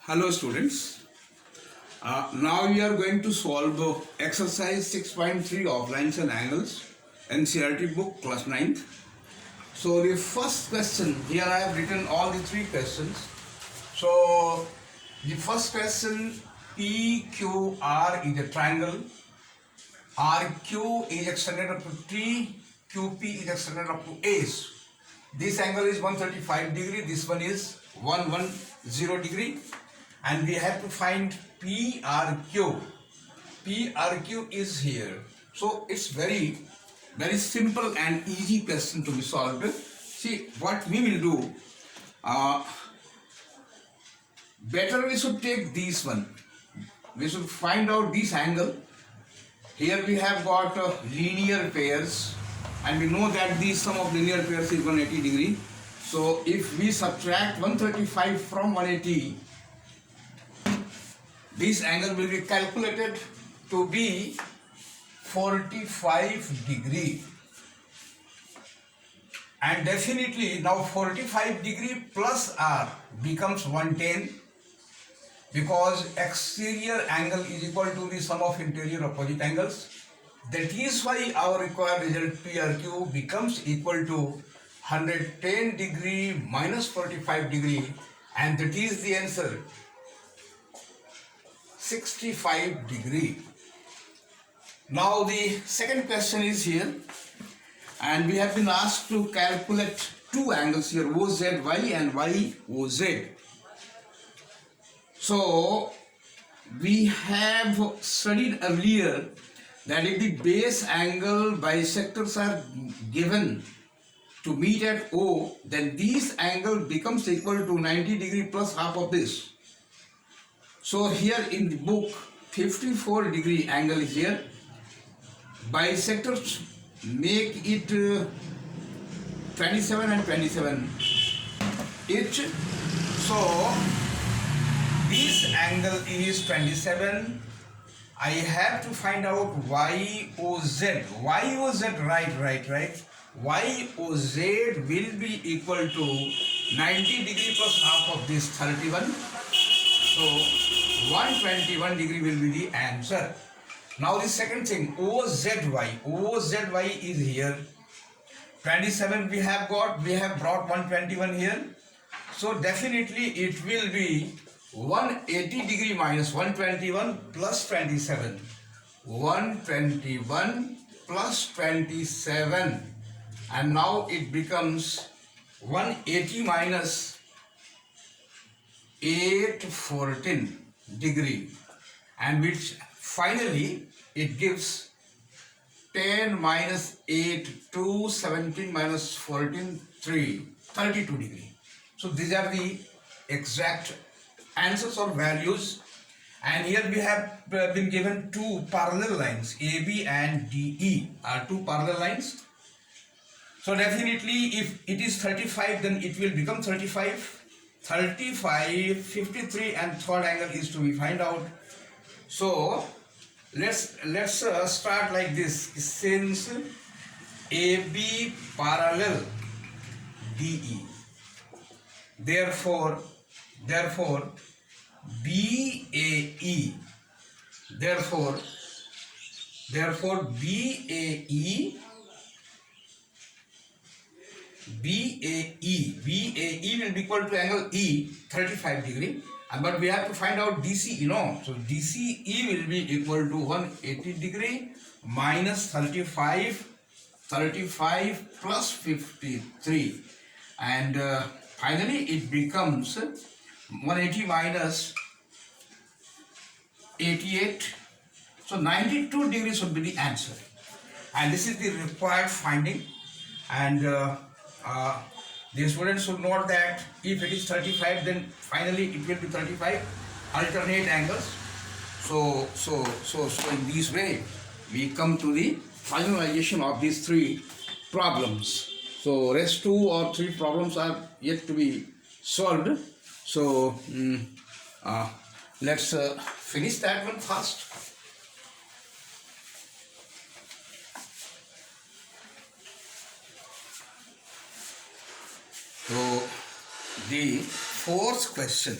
Hello students. Now we are going to solve exercise 6.3 of lines and angles NCERT book class 9th. So the first question, here I have written all the three questions. So the first question, PQR is a triangle, RQ is extended up to T, QP is extended up to Ace. This angle is 135 degree, this one is 110 degree, and we have to find PRQ. PRQ is here. So it's very simple and easy question to be solved. See what we will do. Better we should take this one. We should find out this angle. Here we have got linear pairs, and we know that the sum of linear pairs is 180 degree. So if we subtract 135 from 180, this angle will be calculated to be 45 degree. And definitely now 45 degree plus R becomes 110, because exterior angle is equal to the sum of interior opposite angles. That is why our required result PRQ becomes equal to 110 degree minus 45 degree, and that is the answer, 65 degree. Now the second question is here, and we have been asked to calculate two angles here, OZY and YOZ. So we have studied earlier that if the base angle bisectors are given to meet at O, then this angle becomes equal to 90 degree plus half of this. So here in the book, 54 degree angle is here. Bisectors make it 27 and 27 each. So this angle is 27. I have to find out YOZ. YOZ, right. YOZ will be equal to 90 degree plus half of this 31. So 121 degree will be the answer. Now the second thing, OZY. OZY is here. 27 we have got, we have brought 121 here. So definitely it will be 180 degree minus 121 plus 27. 121 plus 27. And now it becomes 180 minus 814 degree, and which finally it gives 10 minus 8, 2, 17 minus 14, 3, 32 degree. So these are the exact answers or values. And here we have been given two parallel lines, AB and DE are two parallel lines. So definitely if it is 35, then it will become 35. 35, 53, and third angle is to be find out. So let's start like this. Since AB parallel DE, therefore BAE, therefore BAE will be equal to angle E, 35 degree, but we have to find out DCE, so DCE will be equal to 180 degree minus 35 plus 53, and finally it becomes 180 minus 88, so 92 degrees would be the answer. And this is the required finding. And the students should note that if it is 35, then finally it will be 35 alternate angles. So in this way we come to the finalization of these three problems. So rest 2 or 3 problems are yet to be solved. So let's finish that one first. So the fourth question,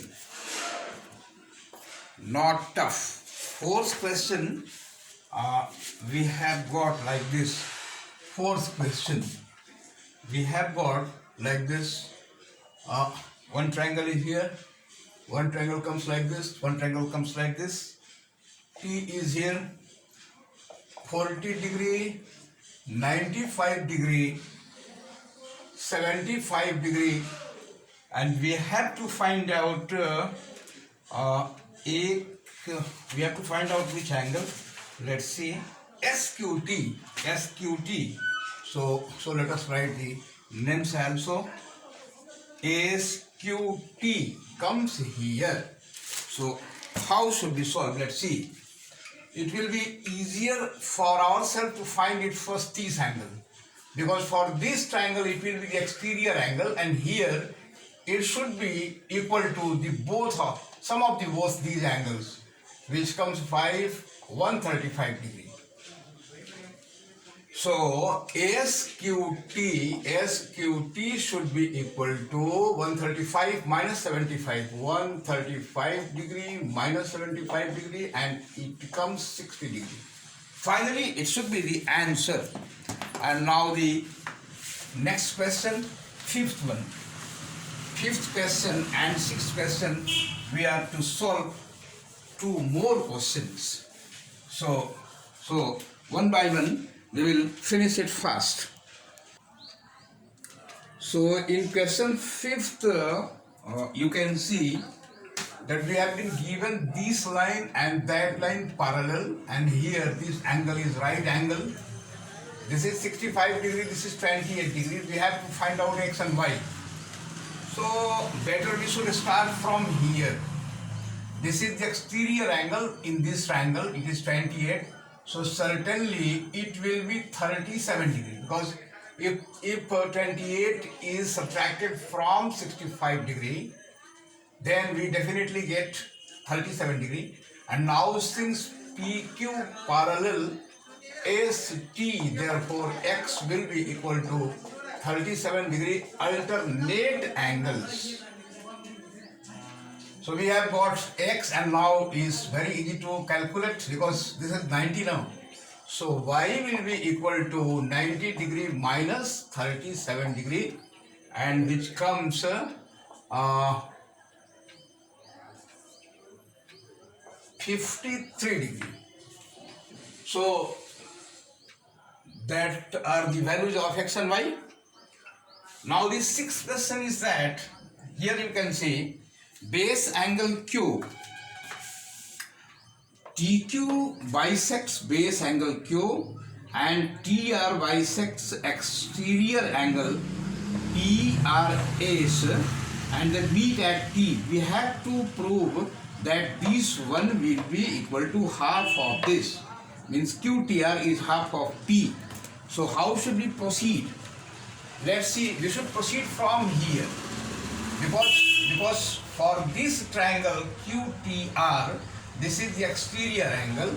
not tough. Fourth question, we have got like this. Fourth question, we have got like this. One triangle is here, one triangle comes like this, one triangle comes like this. T is here, 40 degree, 95 degree, 75 degree, and we have to find out we have to find out which angle. Let's see, SQT, SQT. So let us write the names also. SQT comes here. So how should we solve? Let's see. It will be easier for ourselves to find it first this angle, because for this triangle it will be the exterior angle, and here it should be equal to the both of sum of the both these angles, which comes 135 degree. So SQT should be equal to 135 minus 75, 135 degree minus 75 degree, and it becomes 60 degree. Finally, it should be the answer. And now the next question, fifth one. Fifth question and sixth question, we have to solve two more questions. So one by one, we will finish it fast. So in question fifth, you can see that we have been given this line and that line parallel, and here this angle is right angle. This is 65 degree, this is 28 degree. We have to find out x and y. So better we should start from here. This is the exterior angle in this triangle, it is 28. So certainly it will be 37 degree, because if 28 is subtracted from 65 degree, then we definitely get 37 degree. And now since PQ parallel ST, therefore x will be equal to 37 degree alternate angles. So we have got x, and now is very easy to calculate because this is 90 now. So y will be equal to 90 degree minus 37 degree, and which comes 53 degree. So that are the values of x and y. Now the sixth question is that here you can see base angle Q, TQ bisects base angle Q and TR bisects exterior angle PRS, and the meet at T. We have to prove that this one will be equal to half of this, means QTR is half of P. So how should we proceed? Let's see, we should proceed from here, because for this triangle QTR, this is the exterior angle,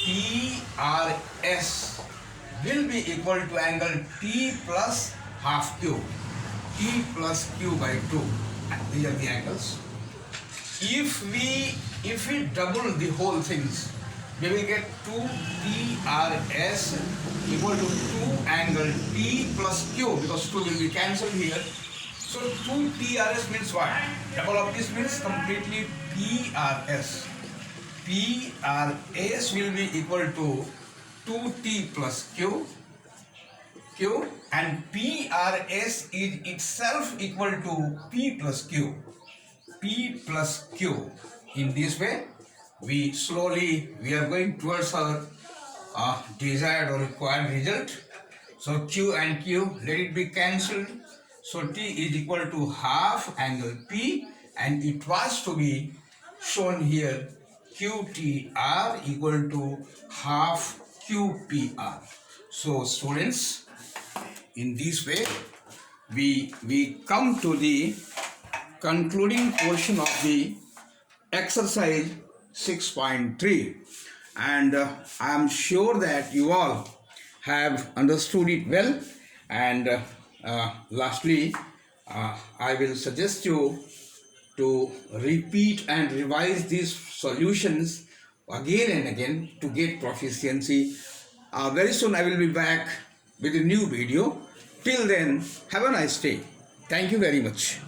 TRS will be equal to angle T plus half Q, T plus Q by 2. These are the angles. If we double the whole things, we will get 2TRS equal to 2 angle T plus Q, because 2 will be cancelled here. So 2TRS means what? Double of this means completely PRS. PRS will be equal to 2T plus Q, and PRS is itself equal to P plus Q. P plus Q. In this way, we are going towards our desired or required result. So Q and Q, let it be cancelled. So T is equal to half angle P, and it was to be shown here QTR equal to half QPR. So students, in this way we come to the concluding portion of the exercise 6.3, and I am sure that you all have understood it well. And lastly, I will suggest you to repeat and revise these solutions again and again to get proficiency. Very soon I will be back with a new video. Till then, have a nice day. Thank you very much.